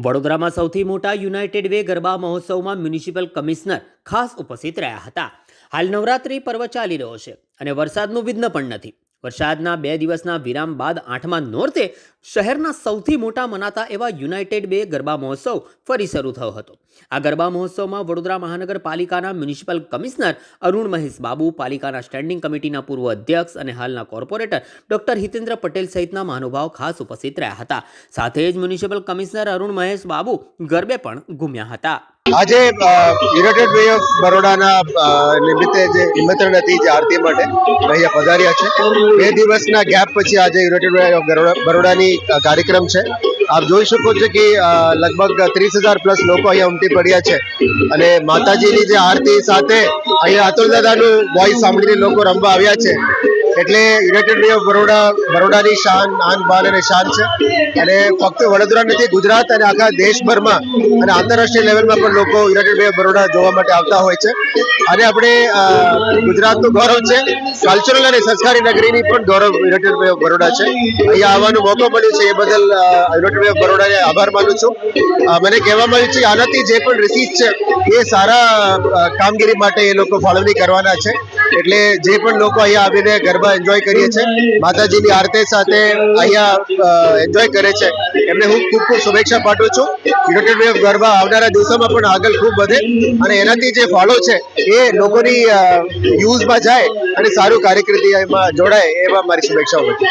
વડોદરામાં સૌથી મોટા યુનાઇટેડ વે ગરબા મહોત્સવમાં મ્યુનિસિપલ કમિશનર ખાસ ઉપસ્થિત રહ્યા હતા. હાલ નવરાત્રિ પર્વ ચાલી રહ્યો છે અને વરસાદનું વિઘ્ન પણ નથી. વરસાદના 2 દિવસના વિરામ બાદ 8મા નોરતે શહેરના સૌથી મોટા મનાતા એવા યુનાઇટેડ વે ગરબા મહોત્સવ ફરી શરૂ થયો હતો. આ ગરબા મહોત્સવમાં વડોદરા મહાનગરપાલિકાના મ્યુનિસિપલ કમિશનર અરુણ મહેશ બાબુ, પાલિકાના સ્ટેન્ડિંગ કમિટીના પૂર્વ અધ્યક્ષ અને હાલના કોર્પોરેટર ડોક્ટર હિતેન્દ્ર પટેલ સહિતના મહાનુભાવો ખાસ ઉપસ્થિત રહ્યા હતા. સાથે જ મ્યુનિસિપલ કમિશનર અરુણ મહેશ બાબુ ગરબે પણ ઘૂમ્યા હતા. આજે યુનાઇટેડ વે ઓફ બરોડાના નિમિત્તે જે નિમંત્રણ હતી જે આરતી માટે અહીંયા પધાર્યા છે. 2 દિવસના ગેપ પછી આજે યુનાઇટેડ વે ઓફ બરોડાની કાર્યક્રમ છે. આપ જોઈ શકો છો કે લગભગ 30,000 પ્લસ લોકો અહીંયા ઉમટી પડ્યા છે અને માતાજીની જે આરતી સાથે અહીંયા અતુલ દાદાનું વોઇસ સાંભળીને લોકો રમવા આવ્યા છે. એટલે યુનાઇટેડ વે ઓફ બરોડાની શાન, આન બાન અને શાન છે અને ફક્ત વડોદરા નથી, ગુજરાત અને આખા દેશભરમાં અને આંતરરાષ્ટ્રીય લેવલમાં પણ લોકો યુનાઇટેડ વે ઓફ બરોડા જોવા માટે આવતા હોય છે. અને આપણે ગુજરાતનું ગૌરવ છે, કલ્ચરલ અને સંસ્કારી નગરીની પણ ગૌરવ યુનાઇટેડ વે ઓફ બરોડા છે. અહીંયા આવવાનો મોકો મળ્યો છે એ બદલ યુનાઇટેડ વે ઓફ બરોડાને આભાર માનું છું. મને કહેવામાં આવ્યું છે આનાથી જે પણ રિસીટ છે એ સારા કામગીરી માટે એ લોકો ફાળવણી કરવાના છે. એટલે જે પણ લોકો અહીંયા આવીને ગરબા એન્જોય કરીએ છે, માતાજીની આરતી સાથે અહીંયા એન્જોય કરે છે, એમને હું ખૂબ ખૂબ શુભેચ્છા પાઠવું છું. યુનાઇટેડ વે ઓફ ગરબા આવનારા દિવસોમાં પણ આગળ ખૂબ વધે અને એનાથી જે ફાળો છે એ લોકોની યુઝમાં જાય અને સારું કાર્યકૃતિ એમાં જોડાય એવા મારી શુભેચ્છાઓ છે.